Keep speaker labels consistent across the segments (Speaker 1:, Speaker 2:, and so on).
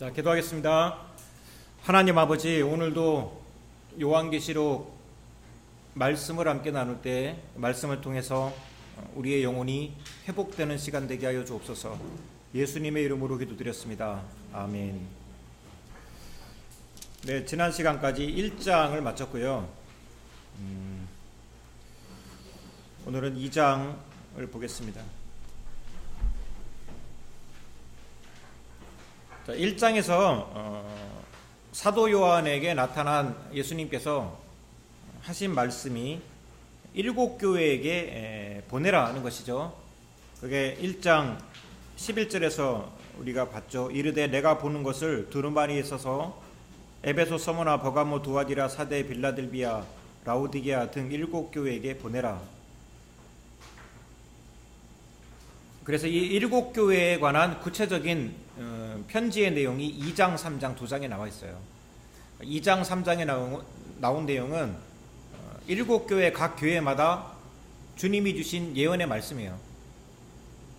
Speaker 1: 자, 기도하겠습니다. 하나님 아버지, 오늘도 요한계시록 말씀을 함께 나눌 때 말씀을 통해서 우리의 영혼이 회복되는 시간 되게 하여 주옵소서. 예수님의 이름으로 기도드렸습니다. 아멘. 네, 지난 시간까지 1장을 마쳤고요. 오늘은 2장을 보겠습니다. 자, 1장에서 사도 요한에게 나타난 예수님께서 하신 말씀이 7교회에게 보내라 하는 것이죠. 그게 1장 11절에서 우리가 봤죠. 이르되 내가 보는 것을 들은 바에 있어서 에베소, 서머나, 버가모, 두아디라, 사대, 빌라델비아, 라오디게아 등 7교회에게 보내라. 그래서 이 7교회에 관한 구체적인 편지의 내용이 2장, 3장, 2장에 나와 있어요. 2장, 3장에 나온 내용은 7교회 각 교회마다 주님이 주신 예언의 말씀이에요.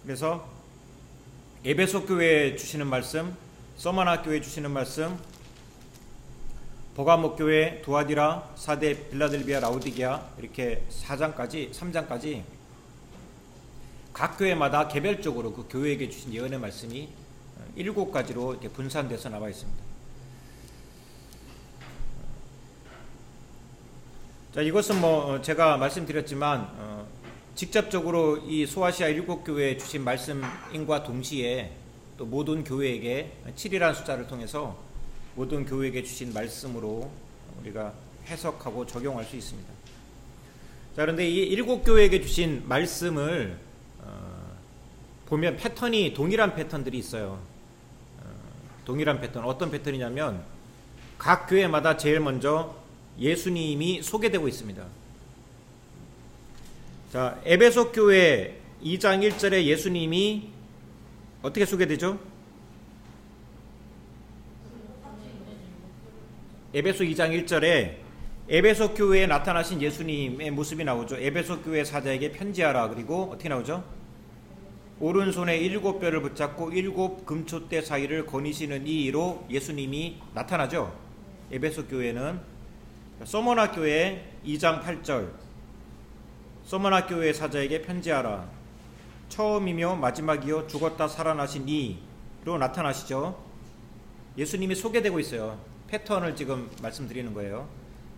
Speaker 1: 그래서 에베소 교회에 주시는 말씀, 서머나 교회에 주시는 말씀, 버가모 교회, 두아디라, 사대, 빌라델비아, 라오디게아 이렇게 4장까지 3장까지 각 교회마다 개별적으로 그 교회에게 주신 예언의 말씀이 7가지로 이렇게 분산돼서 나와 있습니다. 자, 이것은 제가 말씀드렸지만 직접적으로 이 소아시아 7교회에 주신 말씀인과 동시에 또 모든 교회에게 7이라는 숫자를 통해서 모든 교회에게 주신 말씀으로 우리가 해석하고 적용할 수 있습니다. 자, 그런데 이 7교회에게 주신 말씀을 보면 패턴이 동일한 패턴들이 있어요. 동일한 패턴, 어떤 패턴이냐면 각 교회마다 제일 먼저 예수님이 소개되고 있습니다. 자, 에베소 교회 2장 1절에 예수님이 어떻게 소개되죠? 에베소 2장 1절에 에베소 교회에 나타나신 예수님의 모습이 나오죠. 에베소 교회 사자에게 편지하라. 그리고 어떻게 나오죠? 오른손에 7뼈를 붙잡고 7 금초대 사이를 거니시는 이로 예수님이 나타나죠. 에베소 교회는 서머나 교회 2장 8절 서머나 교회 사자에게 편지하라. 처음이며 마지막이요 죽었다 살아나신 이로 나타나시죠. 예수님이 소개되고 있어요. 패턴을 지금 말씀드리는 거예요.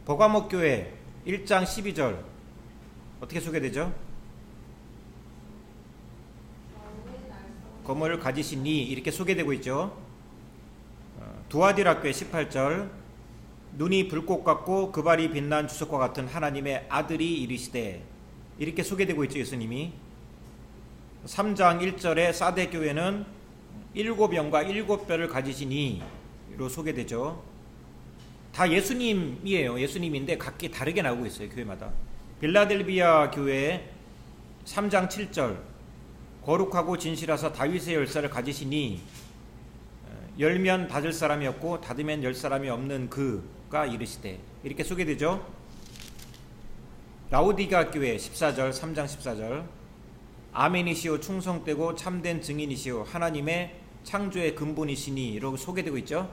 Speaker 1: 버가모 교회 1장 12절 어떻게 소개되죠? 검을 가지신 이 이렇게 소개되고 있죠. 두아디라 교회 18절 눈이 불꽃 같고 그 발이 빛난 주석과 같은 하나님의 아들이 이르시되 이렇게 소개되고 있죠. 예수님이 3장 1절에 사대 교회는 7영과 7뼈를 가지신 이로 소개되죠. 다 예수님이에요. 예수님인데 각기 다르게 나오고 있어요. 교회마다. 빌라델비아 교회 3장 7절 거룩하고 진실하사 다윗의 열쇠를 가지시니 열면 닫을 사람이 없고 닫으면 열 사람이 없는 그가 이르시되 이렇게 소개되죠. 라오디게아 교회 14절 3장 14절 아멘이시오 충성되고 참된 증인이시오 하나님의 창조의 근본이시니 이렇게 소개되고 있죠.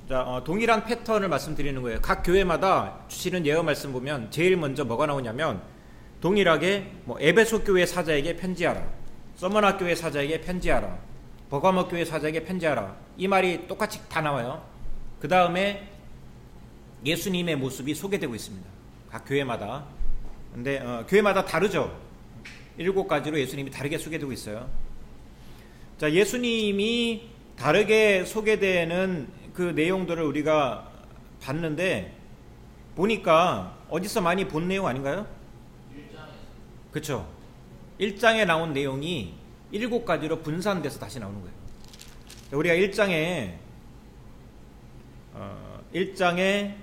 Speaker 1: 자, 동일한 패턴을 말씀드리는 거예요. 각 교회마다 주시는 예언 말씀 보면 제일 먼저 뭐가 나오냐면 동일하게 에베소 교회 사자에게 편지하라. 서머나 교회 사자에게 편지하라. 버가모 교회 사자에게 편지하라. 이 말이 똑같이 다 나와요. 그 다음에 예수님의 모습이 소개되고 있습니다. 각 교회마다. 근데 교회마다 다르죠. 7가지로 예수님이 다르게 소개되고 있어요. 자, 예수님이 다르게 소개되는 그 내용들을 우리가 봤는데 보니까 어디서 많이 본 내용 아닌가요? 그렇죠. 1장에 나온 내용이 7가지로 분산돼서 다시 나오는 거예요. 우리가 1장에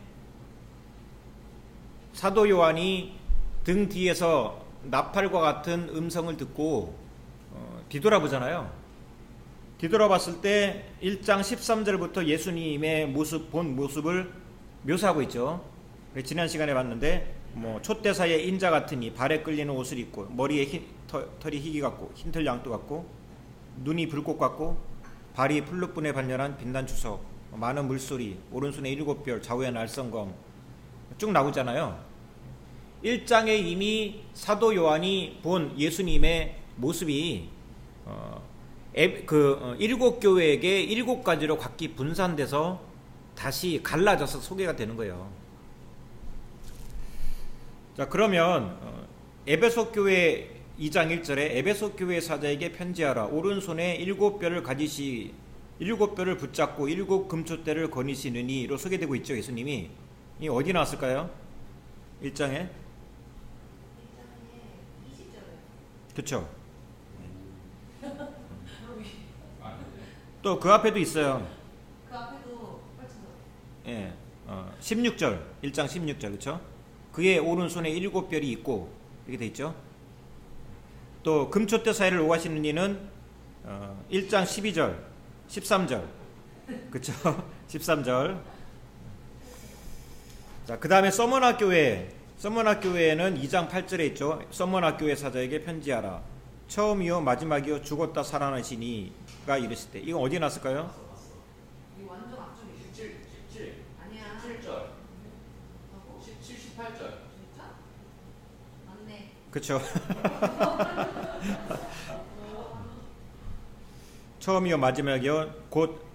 Speaker 1: 사도 요한이 등 뒤에서 나팔과 같은 음성을 듣고 뒤돌아보잖아요. 뒤돌아봤을 때 1장 13절부터 예수님의 본 모습을 묘사하고 있죠. 지난 시간에 봤는데 촛대사의 인자 같으니 발에 끌리는 옷을 입고 머리에 털이 희기 같고 흰털 양도 같고 눈이 불꽃 같고 발이 풀잎분에 반열한 빛난 주석, 많은 물소리, 오른손에 7별, 좌우에 날성검 쭉 나오잖아요. 1장에 이미 사도 요한이 본 예수님의 모습이 7교회에게 7가지로 각기 분산돼서 다시 갈라져서 소개가 되는 거예요. 자, 그러면 에베소 교회 2장 1절에 에베소 교회 사자에게 편지하라. 오른손에 7뼈를 가지시 7뼈를 붙잡고 7 금초대를 거니시느니로 소개되고 있죠. 예수님이. 이 어디 나왔을까요? 1장에 20절에. 그쵸. 또 그 앞에도 있어요.
Speaker 2: 그 앞에도
Speaker 1: 예, 16절 1장 16절 그쵸. 그의 오른손에 7뼈이 있고 이렇게 돼 있죠. 또 금초대 사이를 오가시는 이는 1장 12절 13절 그쵸. 13절. 자, 그 다음에 서머나 교회에는 2장 8절에 있죠. 서머나 교회 사자에게 편지하라. 처음이요 마지막이요 죽었다 살아나시니가 이랬을 때. 이건 어디에 났을까요?
Speaker 2: 이 완전 앞쪽에
Speaker 3: 17
Speaker 2: 아니야.
Speaker 3: 17절 17, 18절
Speaker 2: 진짜? 맞네.
Speaker 1: 그쵸. 처음이요 마지막이요 곧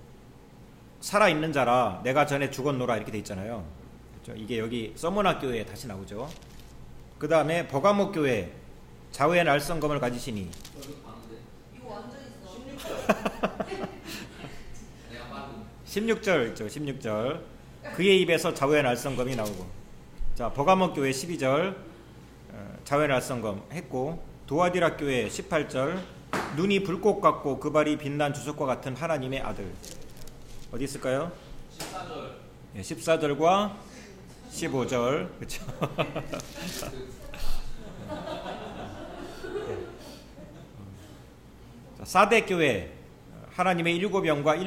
Speaker 1: 살아있는 자라 내가 전에 죽었노라 이렇게 돼 있잖아요. 그렇죠? 이게 여기 서머나 교회에 다시 나오죠. 그 다음에 버가모 교회 좌우에 날성검을 가지시니.
Speaker 2: 이거 완전 있어.
Speaker 3: 16절 내가 빠른
Speaker 1: 16절 있죠. 16절 그의 입에서 좌우에 날성검이 나오고. 자, 버가모 교회 12절 좌우에 날성검 했고, 도아디라 교회 18절 눈이 불꽃 같고 그 발이 빛난 주석과 같은 하나님의 아들. 어디 있을까요?
Speaker 3: 14절
Speaker 1: 14절과 15절 그렇죠. 사대 교회 하나님의 7영과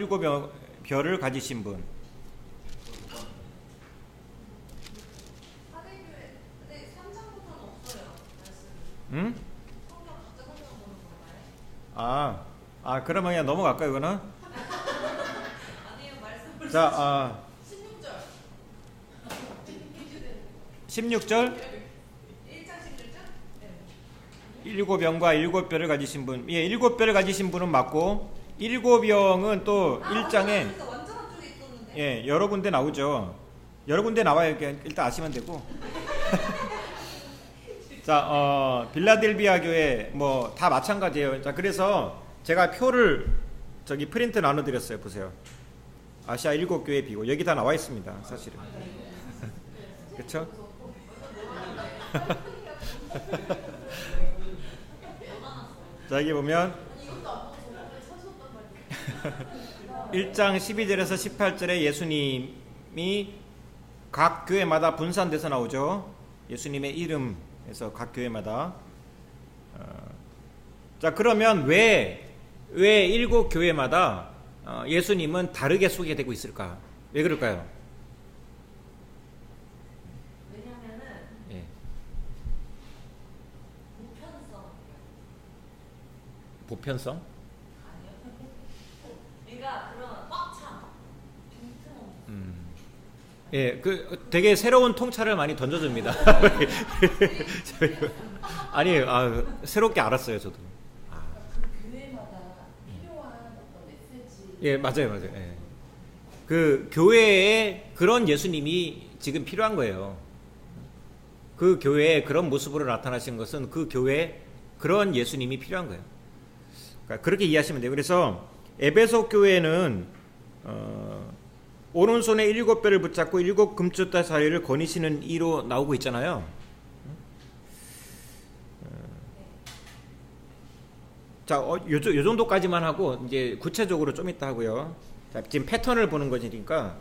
Speaker 1: 7별을 가지신 분.
Speaker 2: 사대교회 근데 3장부터는 없어요. 말씀.
Speaker 1: 응?
Speaker 2: 성경 각자 성경 보는 건가요?
Speaker 1: 그러면 그냥 넘어갈까요, 이거는?
Speaker 2: 아니에요. 말씀을.
Speaker 1: 자,
Speaker 2: 16절.
Speaker 1: 16절
Speaker 2: 1장 16절? 네.
Speaker 1: 7영과 7별을 가지신 분. 예, 7별을 가지신 분은 맞고 7영은 또 1장에
Speaker 2: 완전 앞쪽에 있었는데.
Speaker 1: 예, 여러 군데 나오죠. 여러 군데 나와요. 일단 아시면 되고. 자, 빌라델비아 교회 뭐 다 마찬가지예요. 자, 그래서 제가 표를 저기 프린트 나눠 드렸어요. 보세요. 아시아 7교회 비고 여기 다 나와 있습니다. 사실은. 그렇죠? 자, 여기 보면 1장 12절에서 18절에 예수님이 각 교회마다 분산돼서 나오죠. 예수님의 이름에서 각 교회마다. 자, 그러면 왜 7교회마다 예수님은 다르게 소개되고 있을까? 왜 그럴까요?
Speaker 2: 왜냐면은
Speaker 1: 예. 보편성?
Speaker 2: 아니요. 그러니까 그런 꽉찬 빈틈없는.
Speaker 1: 예, 되게 새로운 통찰을 많이 던져줍니다. 아니, 새롭게 알았어요, 저도.
Speaker 2: 그 교회마다 필요한 어떤 메시지.
Speaker 1: 예, 맞아요. 예. 그 교회에 그런 예수님이 지금 필요한 거예요. 그 교회에 그런 모습으로 나타나신 것은 그 교회에 그런 예수님이 필요한 거예요. 그러니까 그렇게 이해하시면 돼요. 그래서 에베소 교회는 오른손에 7뼈를 붙잡고 7 금초대 사이를 거니시는 이로 나오고 있잖아요. 자, 요 정도까지만 하고 이제 구체적으로 좀 이따 하고요. 자, 지금 패턴을 보는 거니까.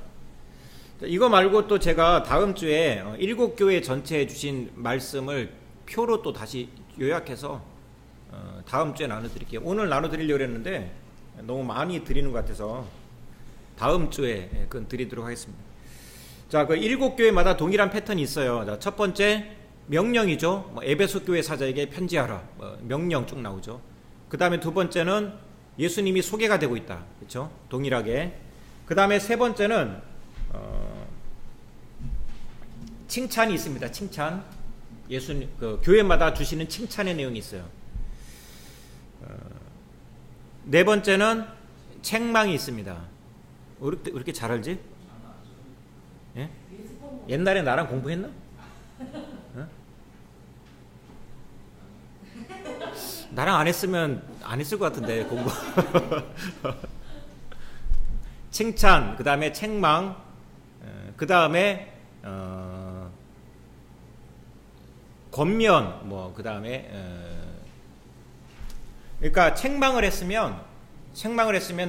Speaker 1: 이거 말고 또 제가 다음 주에 7교회 전체에 주신 말씀을 표로 또 다시 요약해서 다음 주에 나눠드릴게요. 오늘 나눠드리려고 했는데 너무 많이 드리는 것 같아서 다음 주에 그건 드리도록 하겠습니다. 자, 그 7교회마다 동일한 패턴이 있어요. 자, 첫 번째 명령이죠. 에베소 교회 사자에게 편지하라. 명령 쭉 나오죠. 그 다음에 두 번째는 예수님이 소개가 되고 있다. 그렇죠? 동일하게. 그 다음에 세 번째는 칭찬이 있습니다. 칭찬. 예수님 교회마다 주시는 칭찬의 내용이 있어요. 네 번째는 책망이 있습니다. 왜 이렇게 잘 알지? 예? 옛날에 나랑 공부했나? 어? 나랑 안 했으면 안 했을 것 같은데 공부. 칭찬, 그 다음에 책망, 그 다음에 권면, 뭐 그 다음에 그러니까 책망을 했으면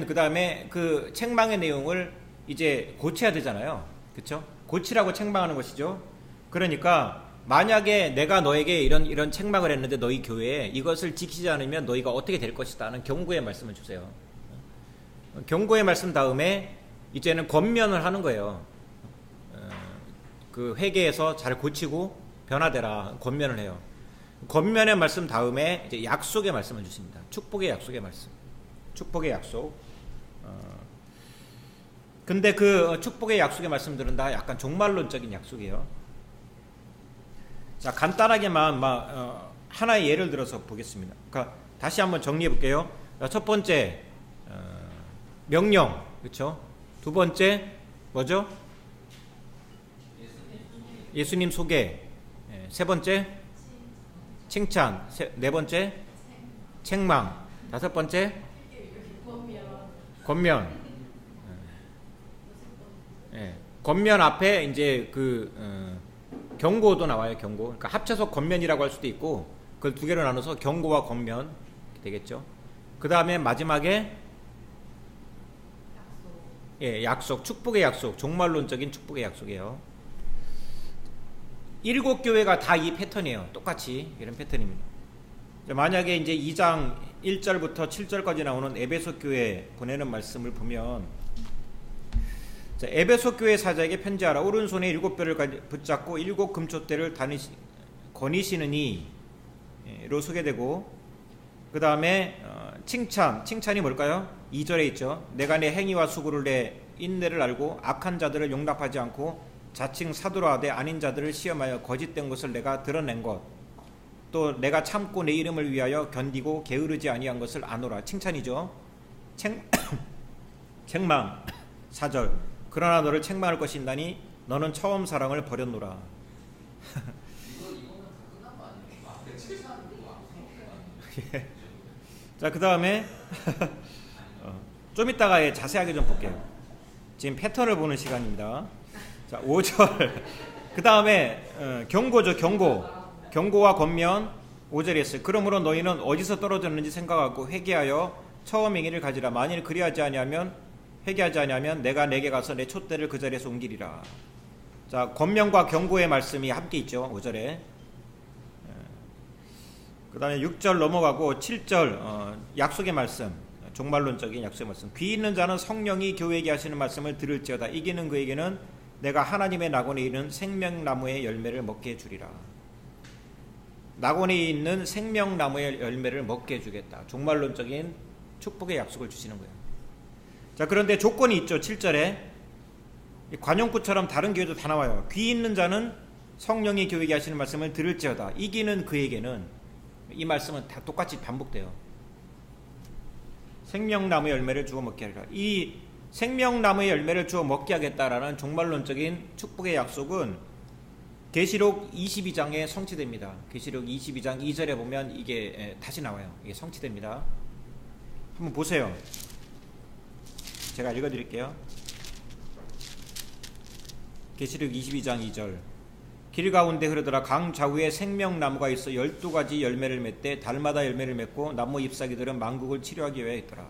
Speaker 1: 그 다음에 그 책망의 내용을 이제 고쳐야 되잖아요. 그렇죠? 고치라고 책망하는 것이죠. 그러니까 만약에 내가 너에게 이런 책망을 했는데 너희 교회에 이것을 지키지 않으면 너희가 어떻게 될 것이다 하는 경고의 말씀을 주세요. 경고의 말씀 다음에 이제는 권면을 하는 거예요. 그 회개에서 잘 고치고 변화되라 권면을 해요. 권면의 말씀 다음에 이제 약속의 말씀을 주십니다. 축복의 약속의 말씀. 축복의 약속. 근데 그 축복의 약속의 말씀들은 다 약간 종말론적인 약속이에요. 자, 간단하게만 하나의 예를 들어서 보겠습니다. 그러니까 다시 한번 정리해 볼게요. 첫 번째 명령, 그렇죠? 두 번째 뭐죠? 예수님 소개. 세 번째 칭찬. 네 번째 책망. 다섯 번째 권면. 권면 앞에 이제 경고도 나와요. 경고. 그러니까 합쳐서 권면이라고 할 수도 있고 그걸 두 개로 나눠서 경고와 권면 되겠죠. 그 다음에 마지막에 약속, 축복의 약속, 종말론적인 축복의 약속이에요. 7교회가 다 이 패턴이에요. 똑같이 이런 패턴입니다. 만약에 이제 2장 1절부터 7절까지 나오는 에베소 교회 보내는 말씀을 보면, 자, 에베소 교회 사자에게 편지하라. 오른손에 7뼈를 붙잡고 7 금촛대를 거니시느니로 소개되고, 그 다음에 칭찬이 뭘까요? 2절에 있죠. 내가 내 행위와 수고를 내 인내를 알고 악한 자들을 용납하지 않고 자칭 사도로 하되 아닌 자들을 시험하여 거짓된 것을 내가 드러낸 것, 또 내가 참고 내 이름을 위하여 견디고 게으르지 아니한 것을 아노라. 칭찬이죠. 책망 4절. 그러나 너를 책망할 것이 있나니 너는 처음 사랑을 버렸노라. 자, 그 다음에 좀 이따가 자세하게 좀 볼게요. 지금 패턴을 보는 시간입니다. 자, 5절. 그 다음에 경고죠. 경고와 권면. 5절에 있어요. 그러므로 너희는 어디서 떨어졌는지 생각하고 회개하여 처음 행위를 가지라. 만일 그리하지 아니하면 회개하지 아니하면 내가 내게 가서 내 촛대를 그 자리에서 옮기리라. 자, 권면과 경고의 말씀이 함께 있죠. 5절에. 그 다음에 6절 넘어가고 7절 약속의 말씀, 종말론적인 약속의 말씀. 귀 있는 자는 성령이 교회에게 하시는 말씀을 들을지어다. 이기는 그에게는 내가 하나님의 낙원에 있는 생명나무의 열매를 먹게 해주리라. 낙원에 있는 생명나무의 열매를 먹게 해주겠다. 종말론적인 축복의 약속을 주시는 거예요. 자, 그런데 조건이 있죠. 7절에 관용구처럼 다른 교회도 다 나와요. 귀 있는 자는 성령이 교회에게 하시는 말씀을 들을지어다. 이기는 그에게는, 이 말씀은 다 똑같이 반복돼요. 생명나무의 열매를 주어 먹게 하리라. 이 생명나무의 열매를 주어 먹게 하겠다라는 종말론적인 축복의 약속은 계시록 22장에 성취됩니다. 계시록 22장 2절에 보면 이게 다시 나와요. 이게 성취됩니다. 한번 보세요. 제가 읽어드릴게요. 계시록 22장 2절. 길 가운데 흐르더라. 강 좌우에 생명나무가 있어 12가지 열매를 맺되 달마다 열매를 맺고 나무 잎사귀들은 만국을 치료하기 위하여 있더라.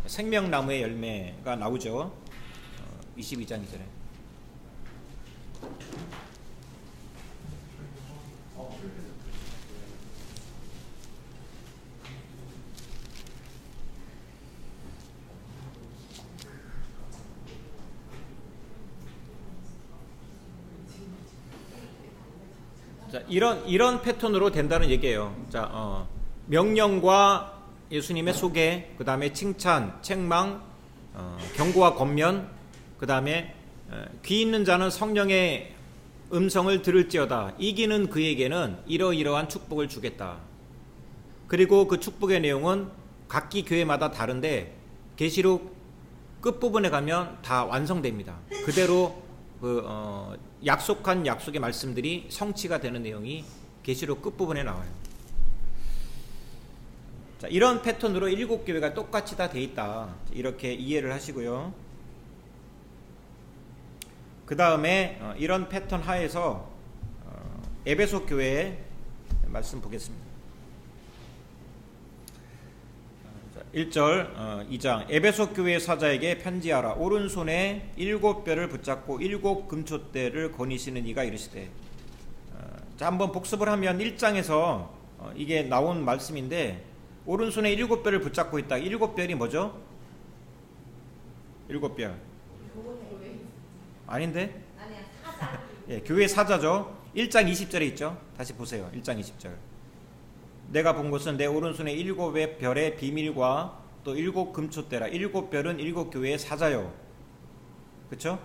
Speaker 1: 생명나무의 열매가 나오죠. 22장 2절에. 자, 이런 패턴으로 된다는 얘기예요. 자, 명령과 예수님의 소개, 그 다음에 칭찬, 책망, 경고와 권면, 그 다음에 귀 있는 자는 성령의 음성을 들을지어다. 이기는 그에게는 이러이러한 축복을 주겠다. 그리고 그 축복의 내용은 각기 교회마다 다른데 계시록 끝부분에 가면 다 완성됩니다. 그대로 약속한 약속의 말씀들이 성취가 되는 내용이 계시록 끝부분에 나와요. 자, 이런 패턴으로 7교회가 똑같이 다 돼 있다. 이렇게 이해를 하시고요. 그 다음에 이런 패턴 하에서 에베소 교회의 말씀 보겠습니다. 1절 2장 에베소 교회 사자에게 편지하라. 오른손에 7뼈를 붙잡고 7 금촛대를 거니시는 이가 이르시되. 자, 한번 복습을 하면 1장에서 이게 나온 말씀인데 오른손에 7뼈를 붙잡고 있다. 7뼈이 뭐죠? 7뼈 아닌데?
Speaker 2: 아니야, 사자.
Speaker 1: 예, 교회 사자죠. 1장 20절에 있죠. 다시 보세요. 1장 20절. 내가 본 것은 내 오른손에 7의 별의 비밀과 또 7 금촛대라. 7별은 7 교회의 사자요. 그쵸?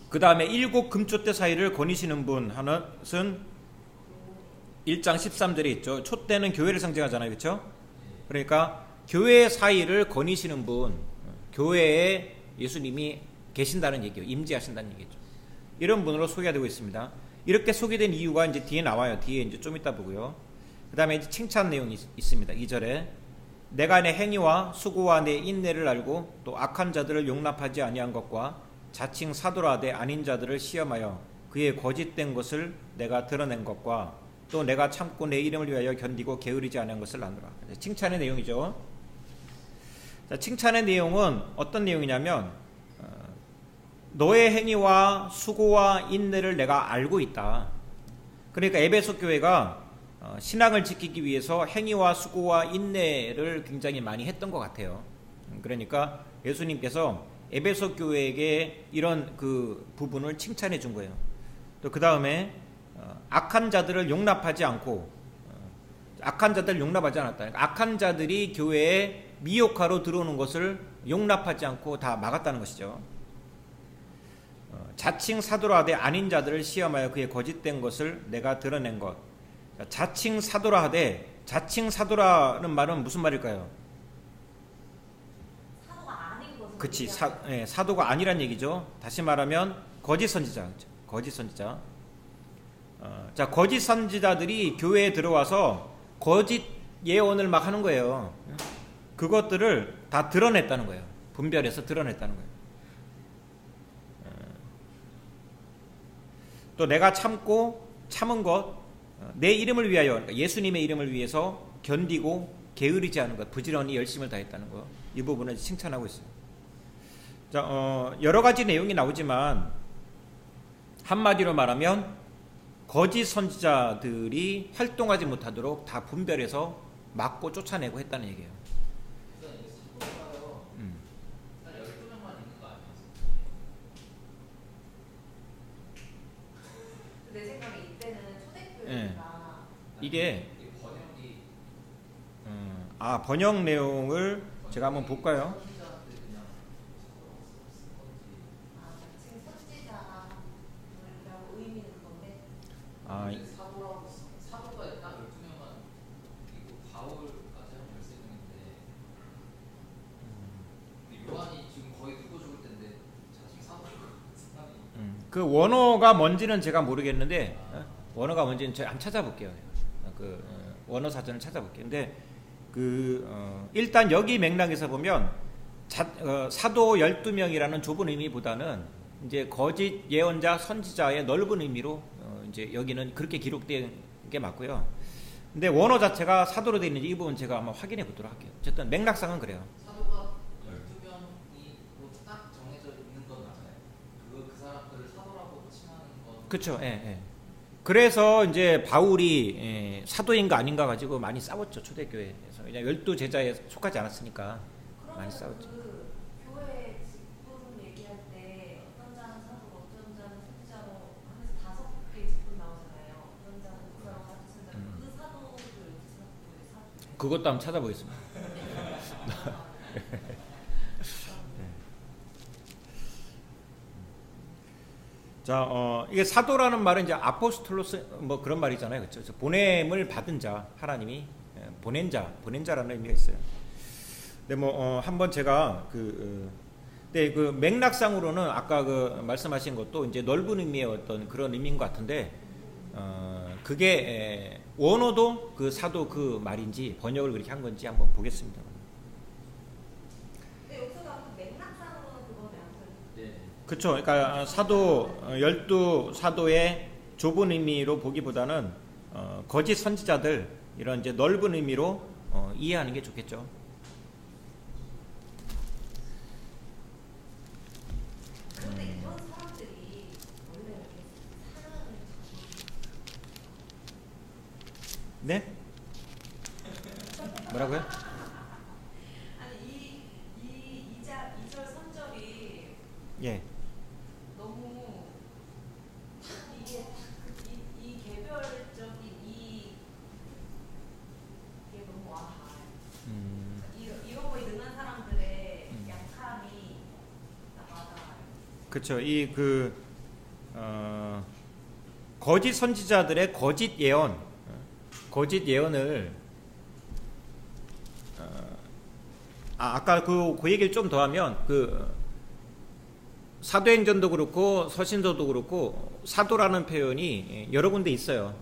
Speaker 1: 그 다음에 7 금촛대 사이를 거니시는 분 하나는 1장 13절에 있죠. 촛대는 교회를 상징하잖아요. 그쵸? 그러니까 교회 사이를 거니시는 분, 교회에 예수님이 계신다는 얘기예요. 임재하신다는 얘기죠. 이런 분으로 소개가 되고 있습니다. 이렇게 소개된 이유가 이제 뒤에 나와요. 뒤에 이제 좀 이따 보고요. 그 다음에 이제 칭찬 내용이 있습니다. 2절에 내가 내 행위와 수고와 내 인내를 알고 또 악한 자들을 용납하지 아니한 것과 자칭 사도라되 아닌 자들을 시험하여 그의 거짓된 것을 내가 드러낸 것과 또 내가 참고 내 이름을 위하여 견디고 게으르지 않은 것을 아노라. 칭찬의 내용이죠. 자, 칭찬의 내용은 어떤 내용이냐면 너의 행위와 수고와 인내를 내가 알고 있다. 그러니까 에베소 교회가 신앙을 지키기 위해서 행위와 수고와 인내를 굉장히 많이 했던 것 같아요. 그러니까 예수님께서 에베소 교회에게 이런 그 부분을 칭찬해 준 거예요. 또 그 다음에 악한 자들을 용납하지 않고 악한 자들을 용납하지 않았다. 그러니까 악한 자들이 교회에 미혹하러 들어오는 것을 용납하지 않고 다 막았다는 것이죠. 자칭 사도라 하되 아닌 자들을 시험하여 그의 거짓된 것을 내가 드러낸 것. 자칭 사도라 하되 자칭 사도라는 말은 무슨 말일까요?
Speaker 2: 사도가 아닌 것을.
Speaker 1: 그치, 사도가 아니란 얘기죠. 다시 말하면 거짓 선지자. 거짓 선지자. 자, 거짓 선지자들이 교회에 들어와서 거짓 예언을 막 하는 거예요. 그것들을 다 드러냈다는 거예요. 분별해서 드러냈다는 거예요. 또 내가 참은 것, 내 이름을 위하여, 그러니까 예수님의 이름을 위해서 견디고 게으르지 않은 것, 부지런히 열심을 다했다는 거, 이 부분을 칭찬하고 있어요. 자, 여러 가지 내용이 나오지만 한마디로 말하면 거짓 선지자들이 활동하지 못하도록 다 분별해서 막고 쫓아내고 했다는 얘기예요.
Speaker 2: 내 생각에 이때는 초대교회가
Speaker 1: 예. 이게 번역 내용을 제가 한번 볼까요?
Speaker 2: 지금 선지자라고 의미는 그건데.
Speaker 3: 사도가 딱 12명만 그리고 바울까지 한 13명인데 요한이 지금 거의 죽고 죽을 텐데 자칭 사도가
Speaker 1: 그 원어가 뭔지는 제가 모르겠는데 원어가 뭔지는 제가 한번 찾아볼게요. 원어 사전을 찾아볼게요. 근데 일단 여기 맥락에서 보면 사도 12명이라는 좁은 의미보다는 이제 거짓 예언자 선지자의 넓은 의미로 이제 여기는 그렇게 기록된 게 맞고요. 근데 원어 자체가 사도로 되어 있는지 이 부분 제가 한번 확인해 보도록 할게요. 어쨌든 맥락상은 그래요.
Speaker 3: 사도가 12명이 딱 정해져 있는 건 맞아요. 그 사람들을 사도라고 칭하는 건
Speaker 1: 그렇죠. 예, 예. 그래서 이제 바울이 사도인가 아닌가 가지고 많이 싸웠죠. 초대교회에서. 그냥 12제자에 속하지 않았으니까 많이 싸웠죠.
Speaker 2: 그 교회 직분 얘기할 때 어떤 자는 사도고 어떤 자는 선지자로 하면서 5개 직분 나오잖아요. 어떤 자는 목사로 가르친다. 그 사도들
Speaker 1: 그것도 한번 찾아보겠습니다. 자, 이게 사도라는 말은 이제 아포스톨로스 뭐 그런 말이잖아요, 그렇죠? 보냄을 받은 자, 하나님이 보낸 자라는 의미가 있어요. 근데 뭐 한번 제가 네, 그 맥락상으로는 아까 그 말씀하신 것도 이제 넓은 의미의 어떤 그런 의미인 것 같은데, 그게 원어도 그 사도 그 말인지 번역을 그렇게 한 건지 한번 보겠습니다.
Speaker 2: 근데 여기서도 맥락상으로는 그거네요.
Speaker 3: 네.
Speaker 1: 그렇죠. 그러니까 사도 12사도의 좁은 의미로 보기보다는 거짓 선지자들 이런 이제 넓은 의미로 이해하는 게 좋겠죠.
Speaker 2: 그런데 이런 사람들이 원래 이렇게 사랑을
Speaker 1: 네? 뭐라고요?
Speaker 2: 아니 이절 3절이
Speaker 1: 예.
Speaker 2: 너무 이게 이 개별적인 이게 너무 와닿아요. 이런 거에 능한 사람들의 약함이 와닿아요.
Speaker 1: 그렇죠. 거짓 선지자들의 거짓 예언을 아까 그 얘기를 좀 더 하면 사도행전도 그렇고 서신서도 그렇고 사도라는 표현이 여러 군데 있어요.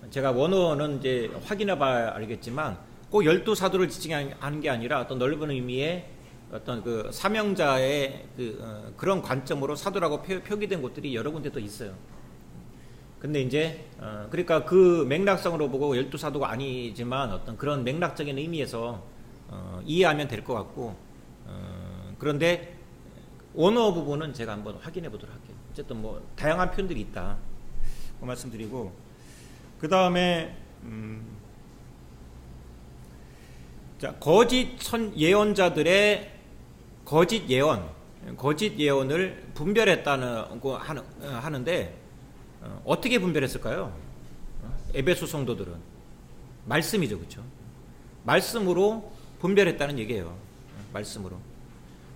Speaker 1: 제가 원어는 이제 확인해 봐야 알겠지만 꼭 12사도를 지칭하는 게 아니라 어떤 넓은 의미의 어떤 그 사명자의 그런 관점으로 사도라고 표기된 곳들이 여러 군데 또 있어요. 근데 이제 그러니까 그 맥락성으로 보고 12사도가 아니지만 어떤 그런 맥락적인 의미에서 이해하면 될 것 같고, 그런데 원어 부분은 제가 한번 확인해 보도록 할게요. 어쨌든 뭐 다양한 표현들이 있다 그 말씀드리고, 그 다음에 자, 거짓 예언자들의 거짓 예언을 분별했다는 거 하는데 어떻게 분별했을까요? 에베소 성도들은 말씀이죠, 그렇죠? 말씀으로 분별했다는 얘기예요. 말씀으로.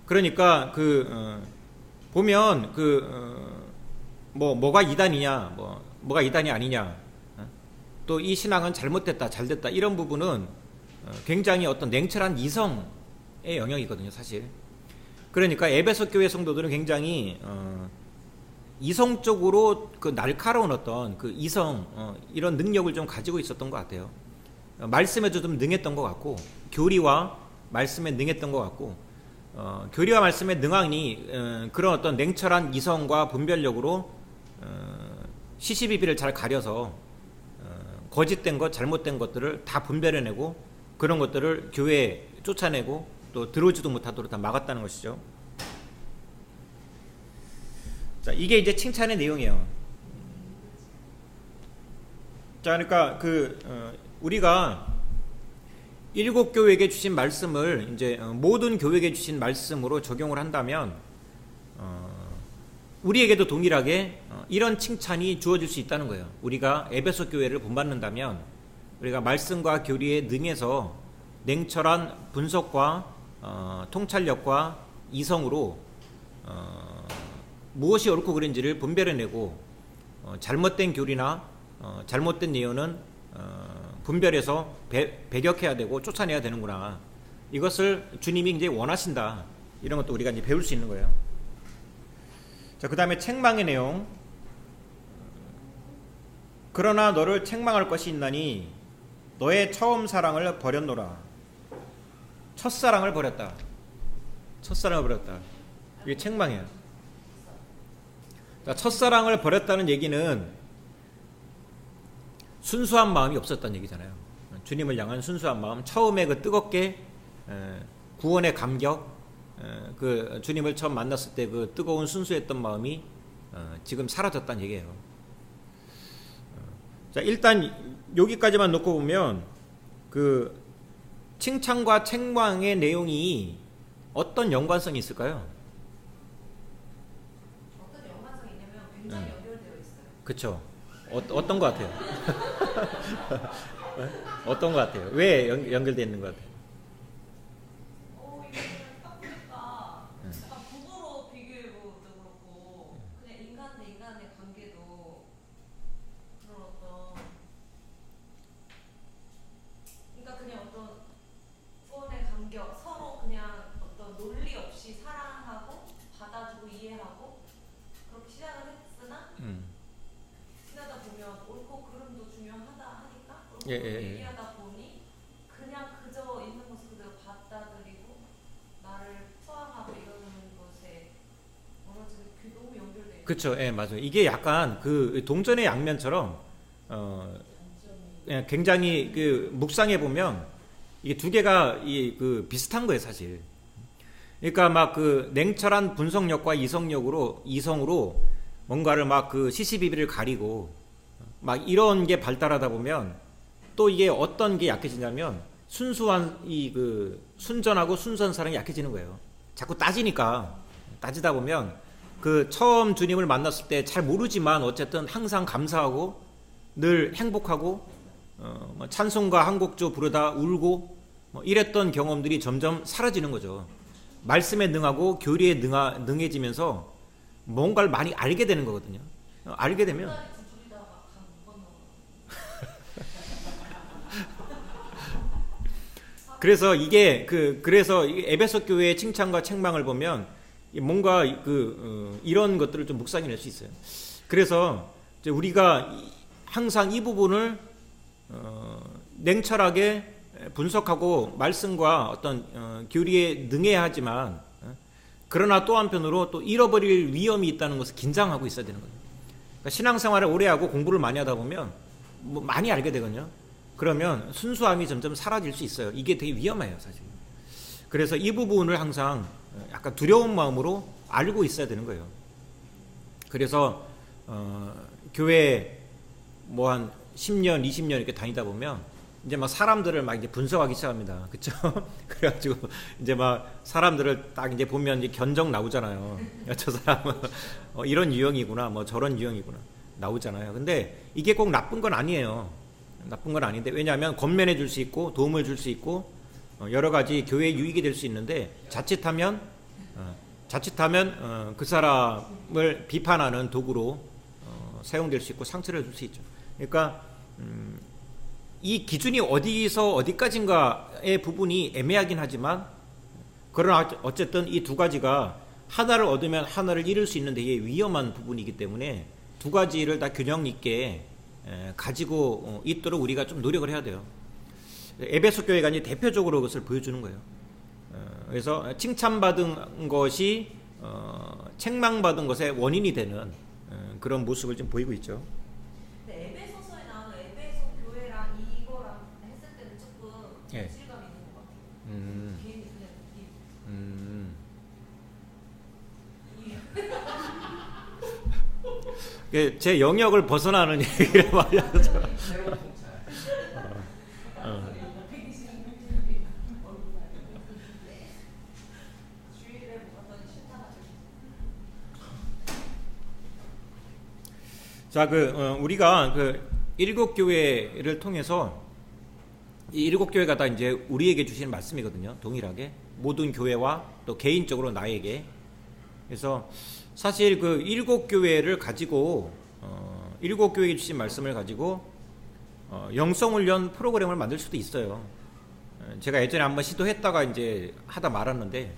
Speaker 1: 그러니까 보면 뭐가 이단이냐, 뭐가 이단이 아니냐, 또 이 신앙은 잘못됐다, 잘됐다 이런 부분은 굉장히 어떤 냉철한 이성의 영역이거든요, 사실. 그러니까 에베소 교회 성도들은 굉장히 이성적으로 날카로운 어떤 이성 이런 능력을 좀 가지고 있었던 것 같아요. 말씀에도 좀 능했던 것 같고, 교리와 말씀에 능했던 것 같고, 교리와 말씀에 능하니 그런 어떤 냉철한 이성과 분별력으로 시시비비를 잘 가려서 거짓된 것, 잘못된 것들을 다 분별해내고 그런 것들을 교회에 쫓아내고 또 들어오지도 못하도록 다 막았다는 것이죠. 자, 이게 이제 칭찬의 내용이에요. 자, 그러니까 우리가 일곱 교회에게 주신 말씀을 이제 모든 교회에게 주신 말씀으로 적용을 한다면 우리에게도 동일하게 이런 칭찬이 주어질 수 있다는 거예요. 우리가 에베소 교회를 본받는다면 우리가 말씀과 교리에 능해서 냉철한 분석과 통찰력과 이성으로 무엇이 옳고 그른지를 분별해내고 잘못된 교리나 잘못된 예언은 분별해서 배격해야 되고 쫓아내야 되는구나. 이것을 주님이 이제 원하신다. 이런 것도 우리가 이제 배울 수 있는 거예요. 자, 그 다음에 책망의 내용. 그러나 너를 책망할 것이 있나니 너의 처음 사랑을 버렸노라. 첫사랑을 버렸다. 첫사랑을 버렸다. 이게 책망이에요. 자, 첫사랑을 버렸다는 얘기는 순수한 마음이 없었다는 얘기잖아요. 주님을 향한 순수한 마음, 처음에 뜨겁게 구원의 감격, 주님을 처음 만났을 때 뜨거운 순수했던 마음이 지금 사라졌다는 얘기예요. 자, 일단 여기까지만 놓고 보면 칭찬과 책망의 내용이 어떤 연관성이 있을까요?
Speaker 2: 어떤 연관성이 있냐면 굉장히 연결되어 있어요.
Speaker 1: 그렇죠. 어떤 것 같아요? 어떤 것 같아요? 왜 연결되어 있는 것 같아요?
Speaker 2: 이게 딱 보니까 약간 부부로 비교해보도 그렇고 그냥 인간 대 인간의 관계도 그런 어떤 그러니까 그냥 어떤 부원의 간격 서로 그냥 어떤 논리 없이 사랑하고 받아주고 이해하고 그렇게 시작을 했으나 지나다 보면 옳고 그름도 중요하다 하니까 옳고
Speaker 1: 예,
Speaker 2: 그름을
Speaker 1: 예, 예.
Speaker 2: 얘기하다 보니 그냥 그저 있는 모습 그대로 받아들이고 나를 포함하고 이러는 것에 뭐라 지금 그 너무 연결돼 있는
Speaker 1: 그렇죠. 예, 맞아요. 이게 약간 그 동전의 양면처럼 예, 굉장히 그 묵상해 보면 이게 두 개가 그 비슷한 거예요, 사실. 그러니까 막 그 냉철한 분석력과 이성으로 뭔가를 막 그 시시비비를 가리고 막 이런 게 발달하다 보면 또 이게 어떤 게 약해지냐면 순수한 이 그 순전하고 순수한 사랑이 약해지는 거예요. 자꾸 따지다 보면 그 처음 주님을 만났을 때 잘 모르지만 어쨌든 항상 감사하고 늘 행복하고 뭐 찬송가 한 곡조 부르다 울고 뭐 이랬던 경험들이 점점 사라지는 거죠. 말씀에 능하고 교리에 능해지면서 뭔가를 많이 알게 되는 거거든요. 알게 되면
Speaker 2: 둘이다가 간 건너
Speaker 1: 그래서 그래서 에베소 교회의 칭찬과 책망을 보면 뭔가 이런 것들을 좀 묵상해낼 수 있어요. 그래서 이제 우리가 항상 이 부분을 냉철하게 분석하고 말씀과 어떤 교리에 능해야 하지만 그러나 또 한편으로 또 잃어버릴 위험이 있다는 것을 긴장하고 있어야 되는 거예요. 그러니까 신앙생활을 오래 하고 공부를 많이 하다 보면 뭐 많이 알게 되거든요. 그러면 순수함이 점점 사라질 수 있어요. 이게 되게 위험해요, 사실. 그래서 이 부분을 항상 약간 두려운 마음으로 알고 있어야 되는 거예요. 그래서 교회 뭐 한 10년, 20년 이렇게 다니다 보면 이제 막 사람들을 막 이제 분석하기 시작합니다. 그쵸? 그래가지고 이제 막 사람들을 딱 이제 보면 이제 견적 나오잖아요. 저 사람은 이런 유형이구나, 뭐 저런 유형이구나 나오잖아요. 근데 이게 꼭 나쁜 건 아니에요. 나쁜 건 아닌데 왜냐하면 권면해 줄 수 있고 도움을 줄 수 있고 여러 가지 교회에 유익이 될 수 있는데 자칫하면 그 사람을 비판하는 도구로 사용될 수 있고 상처를 줄 수 있죠. 그러니까 이 기준이 어디서 어디까지인가의 부분이 애매하긴 하지만 그러나 어쨌든 이 두 가지가 하나를 얻으면 하나를 잃을 수 있는 되게 위험한 부분이기 때문에 두 가지를 다 균형 있게 가지고 있도록 우리가 좀 노력을 해야 돼요. 에베소 교회가 이제 대표적으로 그것을 보여주는 거예요. 그래서 칭찬받은 것이 책망받은 것의 원인이 되는 그런 모습을 좀 보이고 있죠.
Speaker 2: 근데 에베소서에 나오는 에베소 교회랑 이거랑 했을 때는 조금
Speaker 1: 예.
Speaker 2: 질감이 있는 것 같아요. 괜히 그냥
Speaker 1: 제 영역을 벗어나는 얘기를 많이 하죠.
Speaker 3: 새로운 통찰.
Speaker 2: 주일에 먹었더니 싫다가
Speaker 1: 자, 우리가 일곱 교회를 통해서 이 일곱 교회가 다 이제 우리에게 주시는 말씀이거든요. 동일하게 모든 교회와 또 개인적으로 나에게. 그래서 사실 그 일곱 교회를 가지고 일곱 교회에 주신 말씀을 가지고 영성훈련 프로그램을 만들 수도 있어요. 제가 예전에 한번 시도했다가 이제 하다 말았는데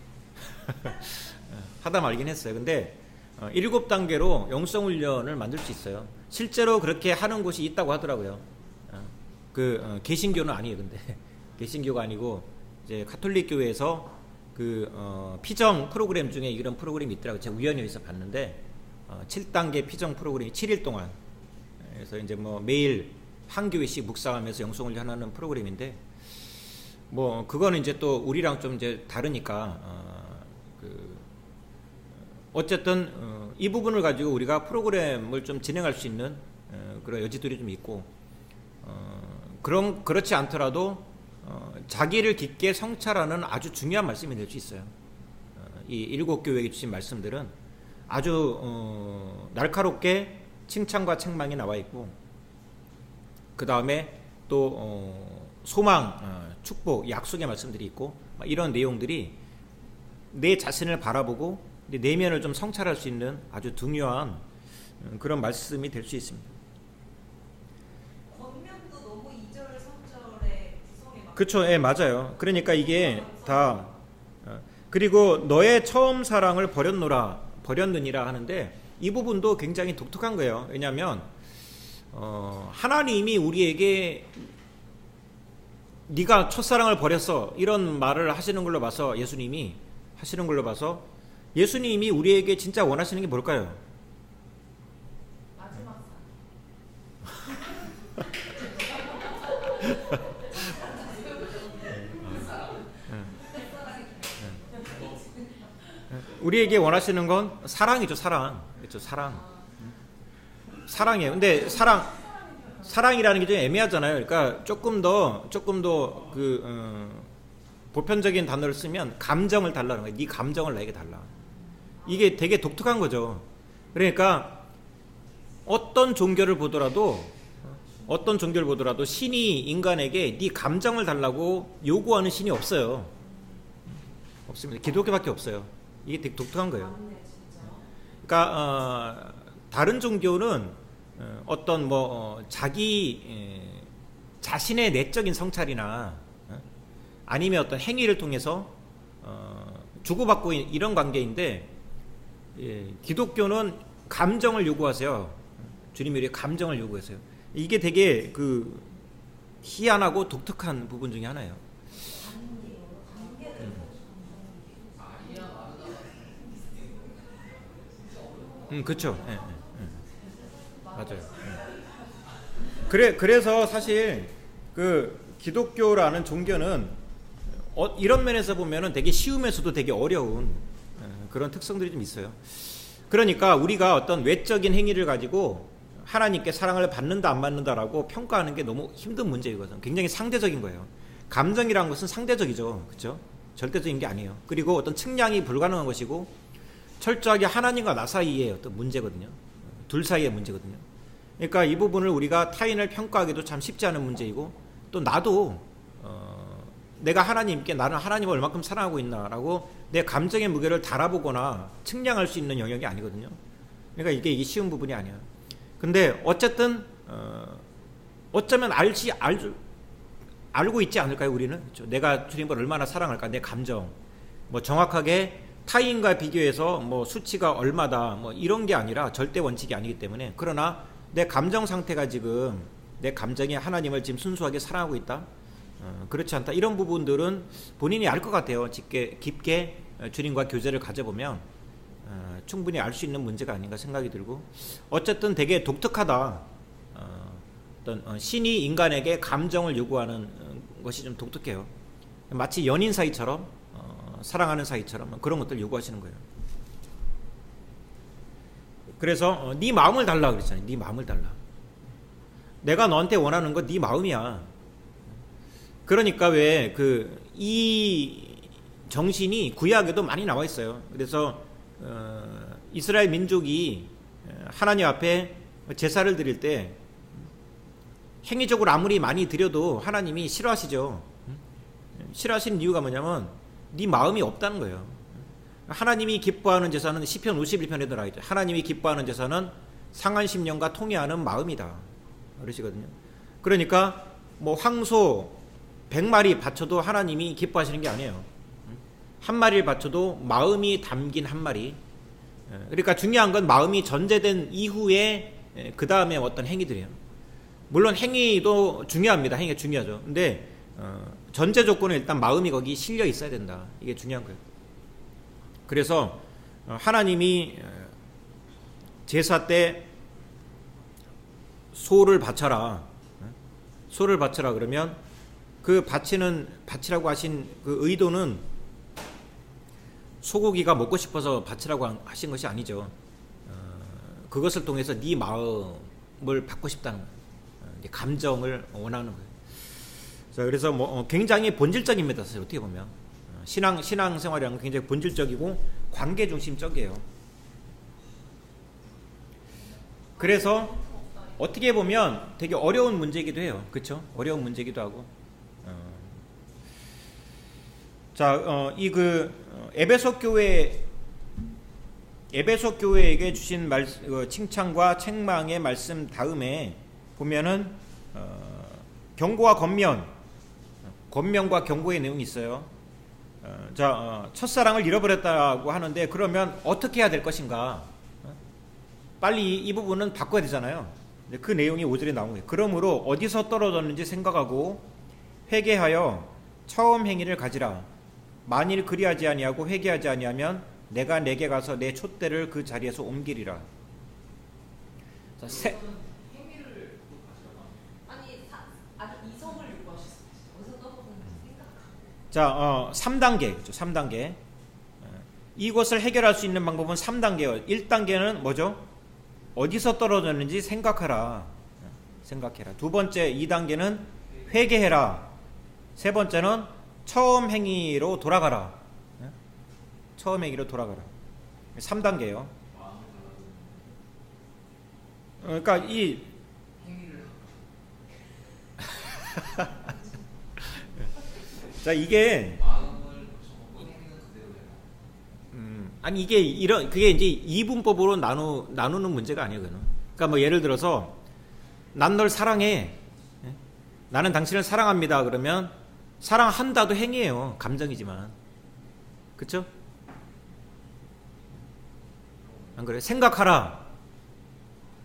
Speaker 1: 하다 말긴 했어요. 근데 7단계로 영성훈련을 만들 수 있어요. 실제로 그렇게 하는 곳이 있다고 하더라고요. 개신교는 아니에요. 근데 개신교가 아니고 이제 카톨릭 교회에서 피정 프로그램 중에 이런 프로그램이 있더라고요. 제가 우연히 여기서 봤는데 7단계 피정 프로그램이 7일 동안 그래서 이제 뭐 매일 한 교회씩 묵상하면서 영성훈련 하는 프로그램인데 뭐 그거는 이제 또 우리랑 좀 이제 다르니까 어쨌든 이 부분을 가지고 우리가 프로그램을 좀 진행할 수 있는 그런 여지들이 좀 있고 그렇지 않더라도 자기를 깊게 성찰하는 아주 중요한 말씀이 될 수 있어요. 이 일곱 교회에 주신 말씀들은 아주 날카롭게 칭찬과 책망이 나와 있고 그 다음에 또 소망, 축복, 약속의 말씀들이 있고 이런 내용들이 내 자신을 바라보고 내 내면을 좀 성찰할 수 있는 아주 중요한 그런 말씀이 될 수 있습니다.
Speaker 2: 권면도 너무 2절 3절의 구성에 맞.
Speaker 1: 그렇죠, 예, 맞아요. 그러니까 이게 다 그리고 너의 처음 사랑을 버렸느니라 하는데 이 부분도 굉장히 독특한 거예요. 왜냐하면 하나님이 우리에게 네가 첫사랑을 버렸어 이런 말을 하시는 걸로 봐서 예수님이 우리에게 진짜 원하시는 게 뭘까요?
Speaker 2: 마지막
Speaker 1: 우리에게 원하시는 건 사랑이죠, 사랑. 그렇죠, 사랑. 사랑이에요. 근데 사랑이라는 게 좀 애매하잖아요. 그러니까 조금 더 보편적인 단어를 쓰면 감정을 달라는 거예요. 네 감정을 나에게 달라. 이게 되게 독특한 거죠. 그러니까 어떤 종교를 보더라도 신이 인간에게 네 감정을 달라고 요구하는 신이 없어요. 없습니다. 기독교밖에 없어요. 이게 되게 독특한 거예요.
Speaker 2: 맞네 진짜.
Speaker 1: 그러니까 다른 종교는 어떤 자기 자신의 내적인 성찰이나 아니면 어떤 행위를 통해서 주고받고 이런 관계인데 기독교는 감정을 요구하세요. 주님이 우리의 감정을 요구하세요. 이게 되게 희한하고 독특한 부분 중에 하나예요. 그렇죠. 예, 예, 예. 맞아요. 예. 그래서 사실 기독교라는 종교는 이런 면에서 보면은 되게 쉬우면서도 되게 어려운 그런 특성들이 좀 있어요. 그러니까 우리가 어떤 외적인 행위를 가지고 하나님께 사랑을 받는다 안 받는다라고 평가하는 게 너무 힘든 문제이거든. 굉장히 상대적인 거예요. 감정이라는 것은 상대적이죠, 그렇죠? 절대적인 게 아니에요. 그리고 어떤 측량이 불가능한 것이고 철저하게 하나님과 나 사이의 어떤 문제거든요. 둘 사이의 문제거든요. 그러니까 이 부분을 우리가 타인을 평가하기도 참 쉽지 않은 문제이고 또 나도 내가 하나님께 나는 하나님을 얼마큼 사랑하고 있나라고 내 감정의 무게를 달아보거나 측량할 수 있는 영역이 아니거든요. 그러니까 이게 쉬운 부분이 아니에요. 근데 어쨌든 어쩌면 알고 있지 않을까요? 우리는 그렇죠? 내가 주님을 얼마나 사랑할까? 내 감정 정확하게 타인과 비교해서 수치가 얼마다 이런 게 아니라 절대 원칙이 아니기 때문에 그러나 내 감정 상태가 지금 내 감정이 하나님을 지금 순수하게 사랑하고 있다? 그렇지 않다. 이런 부분들은 본인이 알 것 같아요. 깊게 주님과 교제를 가져보면 충분히 알 수 있는 문제가 아닌가 생각이 들고 어쨌든 되게 독특하다. 어떤 신이 인간에게 감정을 요구하는 것이 좀 독특해요. 마치 연인 사이처럼 사랑하는 사이처럼 그런 것들 요구하시는 거예요. 그래서 네 마음을 달라 그랬잖아요. 네 마음을 달라. 내가 너한테 원하는 건 네 마음이야. 그러니까 왜 이 정신이 구약에도 많이 나와 있어요. 그래서 이스라엘 민족이 하나님 앞에 제사를 드릴 때 행위적으로 아무리 많이 드려도 하나님이 싫어하시죠. 싫어하시는 이유가 뭐냐면 네 마음이 없다는 거예요. 하나님이 기뻐하는 제사는 시편 51편에도 나와 있죠. 하나님이 기뻐하는 제사는 상한 심령과 통회하는 마음이다. 그러시거든요. 그러니까 황소 100마리 바쳐도 하나님이 기뻐하시는 게 아니에요. 한 마리를 바쳐도 마음이 담긴 한 마리. 그러니까 중요한 건 마음이 전제된 이후에 그 다음에 어떤 행위들이에요. 물론 행위도 중요합니다. 행위가 중요하죠. 근데 전제 조건은 일단 마음이 거기 실려 있어야 된다. 이게 중요한 거예요. 그래서 하나님이 제사 때 소를 바쳐라. 소를 바쳐라 그러면 그 바치라고 하신 그 의도는 소고기가 먹고 싶어서 바치라고 하신 것이 아니죠. 그것을 통해서 네 마음을 받고 싶다는 거예요. 감정을 원하는 거예요. 자, 그래서 굉장히 본질적입니다. 사실 어떻게 보면 신앙생활이라는 건 굉장히 본질적이고 관계 중심적이에요. 그래서 어떻게 보면 되게 어려운 문제이기도 해요. 그렇죠? 어려운 문제이기도 하고. 자, 에베소 교회에게 주신 칭찬과 책망의 말씀 다음에 보면은 경고와 권면과 경고의 내용이 있어요. 첫사랑을 잃어버렸다고 하는데 그러면 어떻게 해야 될 것인가? 빨리 이 부분은 바꿔야 되잖아요. 그 내용이 5절에 나온 거예요. 그러므로 어디서 떨어졌는지 생각하고 회개하여 처음 행위를 가지라. 만일 그리하지 아니하고 회개하지 아니하면 내가 내게 가서 내 촛대를 그 자리에서 옮기리라. 자,
Speaker 3: 행위를 또 가져가.
Speaker 2: 아니 아주 이성을 요구하셨어요. 어디서 떨어졌는지 생각하고.
Speaker 1: 자, 3단계죠. 3단계. 이것을 해결할 수 있는 방법은 3단계예요. 1단계는 뭐죠? 어디서 떨어졌는지 생각하라. 생각해라. 두 번째 2단계는 회개해라. 세 번째는 처음 행위로 돌아가라. 처음 행위로 돌아가라. 3단계예요. 그러니까 이
Speaker 3: 행위를
Speaker 1: 자, 이게
Speaker 3: 마음을 접고 행위는 그대로 해라.
Speaker 1: 아니 이게 그게 이제 이분법으로 나누는 문제가 아니에요, 그는. 그러니까 뭐 예를 들어서 난 널 사랑해. 나는 당신을 사랑합니다. 그러면 사랑한다도 행위예요. 감정이지만. 그렇죠? 안 그래? 생각하라.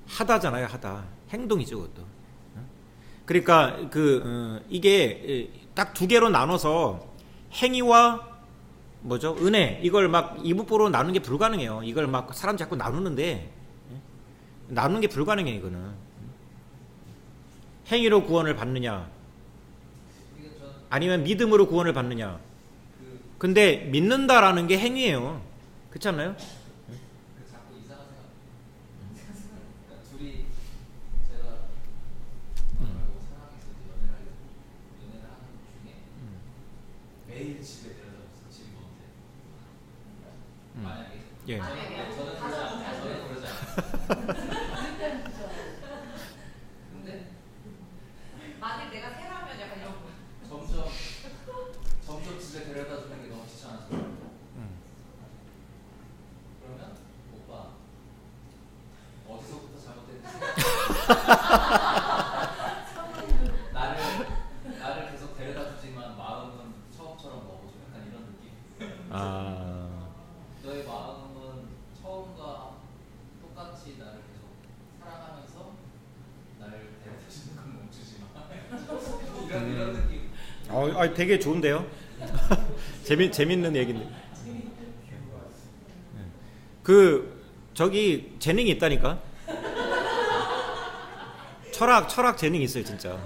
Speaker 1: 하다잖아요, 하다. 행동이죠, 그것도. 그러니까 이게 딱 두 개로 나눠서 행위와 뭐죠? 은혜. 이걸 막 이분법으로 나누는 게 불가능해요. 이걸 막 사람 자꾸 나누는데 나누는 게 불가능해, 이거는. 행위로 구원을 받느냐? 아니면 믿음으로 구원을 받느냐? 근데 믿는다라는 게 행위예요. 그렇지 않나요?
Speaker 3: 자꾸 이상한 생각. 그러니까 둘이 제가 말고 사랑해서 연애를 하는 중에 매일 집에 데려다줘서 집이 먼데 만약에
Speaker 1: 예.
Speaker 3: 저는 그러지 않아요. 근데
Speaker 2: 만일 내가 새라면 약간 이런 거.
Speaker 3: 점점 집에 데려다 주는 게 너무 귀찮아서. 그러면 오빠 어디서부터 잘못됐지? 나를 계속 데려다 주지만 마음은 처음처럼 먹어줘. 약간 이런 느낌. 너의 마음은 처음과 똑같이 나를 계속 사랑하면서 나를 데려다 주는 건 멈추지 마. 이런 느낌.
Speaker 1: 되게 좋은데요? 재밌는 얘기인데. 저기 재능이 있다니까? 철학 재능이 있어요, 진짜.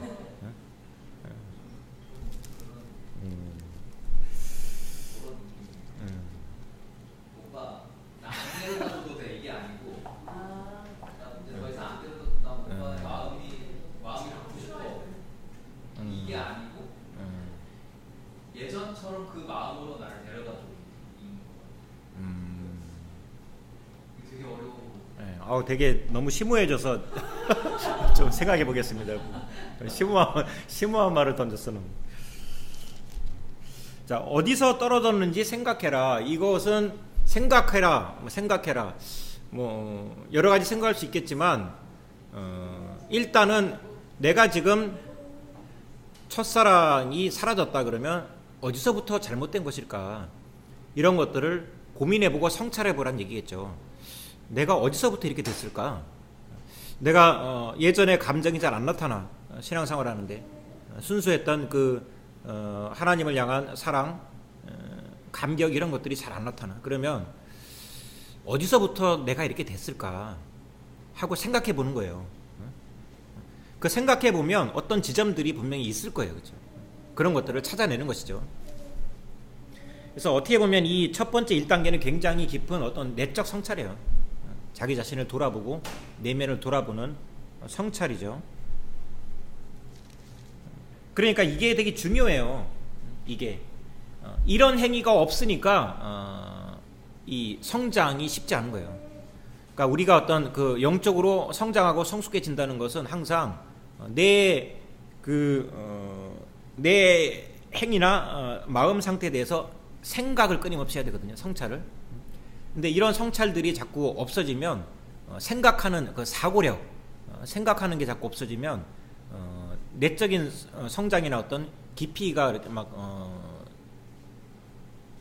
Speaker 3: 오빠 나 안 데려다줘도 돼 이게 아니고 나 이제 더 이상 안 데려도 나 오빠의 마음이 갖고 싶어 이게 아니고 예전처럼 그 마음으로 나를 데려다줘 있는 거야. 이게 되게 어려워.
Speaker 1: 되게 너무 심오해져서 좀 생각해 보겠습니다. 심오한 말을 던졌어는. 자, 어디서 떨어졌는지 생각해라. 이것은 생각해라. 뭐 여러 가지 생각할 수 있겠지만 일단은 내가 지금 첫사랑이 사라졌다 그러면 어디서부터 잘못된 것일까? 이런 것들을 고민해보고 성찰해보란 얘기겠죠. 내가 어디서부터 이렇게 됐을까? 내가 예전에 감정이 잘 안 나타나. 신앙생활 하는데 순수했던 하나님을 향한 사랑, 감격 이런 것들이 잘 안 나타나. 그러면 어디서부터 내가 이렇게 됐을까 하고 생각해 보는 거예요. 그 생각해 보면 어떤 지점들이 분명히 있을 거예요. 그렇죠? 그런 것들을 찾아내는 것이죠. 그래서 어떻게 보면 이 첫 번째 1단계는 굉장히 깊은 어떤 내적 성찰이에요. 자기 자신을 돌아보고 내면을 돌아보는 성찰이죠. 그러니까 이게 되게 중요해요. 이게 이런 행위가 없으니까 이 성장이 쉽지 않은 거예요. 그러니까 우리가 어떤 그 영적으로 성장하고 성숙해진다는 것은 항상 내 행위나 마음 상태에 대해서 생각을 끊임없이 해야 되거든요. 성찰을. 근데 이런 성찰들이 자꾸 없어지면 생각하는 그 사고력, 생각하는 게 자꾸 없어지면 내적인 성장이나 어떤 깊이가 이렇게 막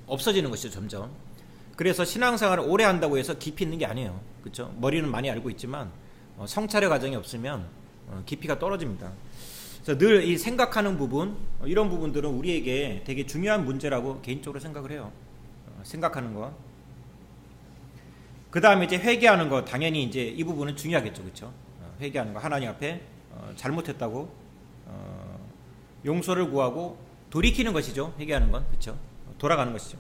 Speaker 1: 없어지는 것이죠. 점점. 그래서 신앙생활을 오래 한다고 해서 깊이 있는 게 아니에요. 그렇죠? 머리는 많이 알고 있지만 성찰의 과정이 없으면 깊이가 떨어집니다. 그래서 늘 이 생각하는 부분, 이런 부분들은 우리에게 되게 중요한 문제라고 개인적으로 생각을 해요. 생각하는 거. 그 다음에 이제 회개하는 거, 당연히 이제 이 부분은 중요하겠죠. 그렇죠? 회개하는 거, 하나님 앞에 잘못했다고 용서를 구하고 돌이키는 것이죠. 회개하는 건. 그렇죠? 돌아가는 것이죠.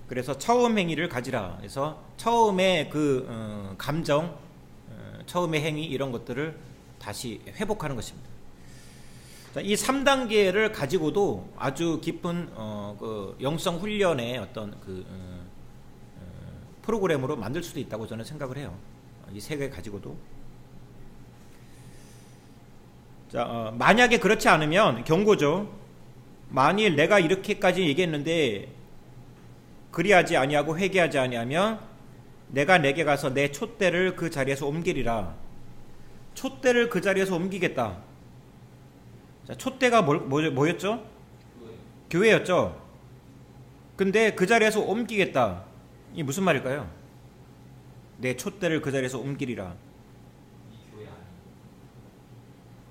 Speaker 1: 그래서 처음 행위를 가지라. 그래서 처음의 그 감정, 처음의 행위 이런 것들을 다시 회복하는 것입니다. 자, 이 3단계를 가지고도 아주 깊은 그 영성 훈련의 어떤 그 프로그램으로 만들 수도 있다고 저는 생각을 해요. 이 세 개 가지고도. 자, 만약에 그렇지 않으면 경고죠. 만일 내가 이렇게까지 얘기했는데 그리하지 아니하고 회개하지 아니하면 내가 내게 가서 내 촛대를 그 자리에서 옮기리라. 촛대를 그 자리에서 옮기겠다. 자, 촛대가 뭐였죠? 교회였죠. 근데 그 자리에서 옮기겠다. 이 무슨 말일까요? 내 촛대를 그 자리에서 옮기리라.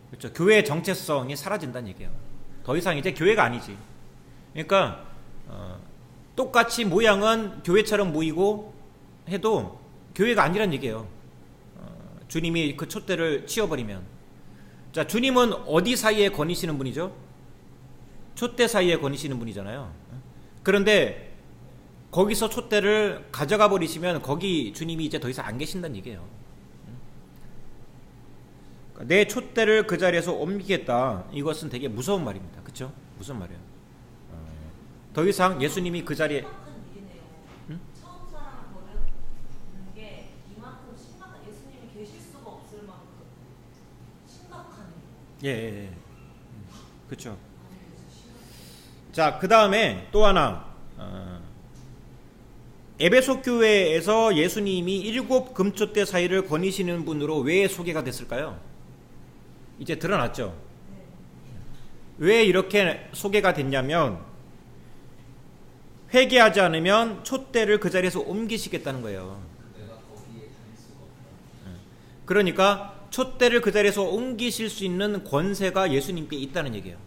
Speaker 1: 그렇죠. 교회의 정체성이 사라진다는 얘기예요. 더 이상 이제 교회가 아니지. 그러니까 똑같이 모양은 교회처럼 보이고 해도 교회가 아니란 얘기예요. 주님이 그 촛대를 치워버리면. 자, 주님은 어디 사이에 거니시는 분이죠? 촛대 사이에 거니시는 분이잖아요. 그런데 거기서 촛대를 가져가 버리시면 거기 주님이 이제 더 이상 안 계신다는 얘기예요. 내 촛대를 그 자리에서 옮기겠다. 이것은 되게 무서운 말입니다. 그렇죠? 무슨 말이에요? 더 이상 예수님이 그 자리에
Speaker 2: 응? 처음 사랑을 버리는 게 이만큼 심각한, 예수님이 계실 수가 없을 만큼 심각하네요.
Speaker 1: 예. 그렇죠. 자, 그 다음에 또 하나 에베소 교회에서 예수님이 7 금촛대 사이를 거니시는 분으로 왜 소개가 됐을까요? 이제 드러났죠. 왜 이렇게 소개가 됐냐면 회개하지 않으면 촛대를 그 자리에서 옮기시겠다는 거예요. 그러니까 촛대를 그 자리에서 옮기실 수 있는 권세가 예수님께 있다는 얘기예요.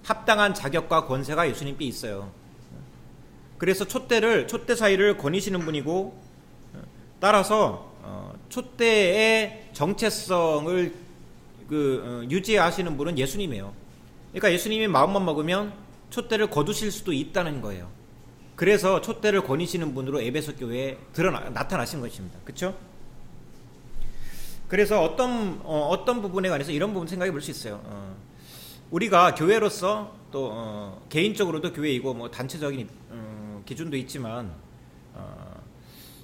Speaker 1: 합당한 자격과 권세가 예수님께 있어요. 그래서 촛대 사이를 거니시는 분이고, 따라서 촛대의 정체성을 유지하시는 분은 예수님이에요. 그러니까 예수님이 마음만 먹으면 촛대를 거두실 수도 있다는 거예요. 그래서 촛대를 거니시는 분으로 에베소 교회에 나타나신 것입니다. 그렇죠? 그래서 어떤 부분에 관해서 이런 부분 생각해 볼 수 있어요. 우리가 교회로서 또 개인적으로도 교회이고 뭐 단체적인 기준도 있지만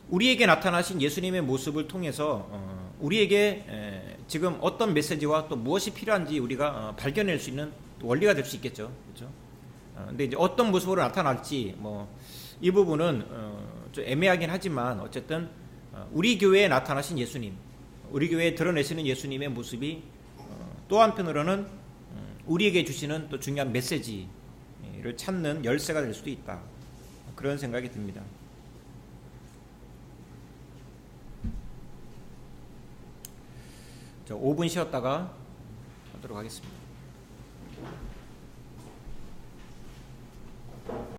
Speaker 1: 우리에게 나타나신 예수님의 모습을 통해서 우리에게 지금 어떤 메시지와 또 무엇이 필요한지 우리가 발견할 수 있는 원리가 될 수 있겠죠. 그렇죠? 근데 이제 어떤 모습으로 나타날지 이 부분은 좀 애매하긴 하지만 어쨌든 우리 교회에 나타나신 예수님, 우리 교회에 드러내시는 예수님의 모습이 또 한편으로는 우리에게 주시는 또 중요한 메시지를 찾는 열쇠가 될 수도 있다. 그런 생각이 듭니다. 자, 5분 쉬었다가 하도록 하겠습니다.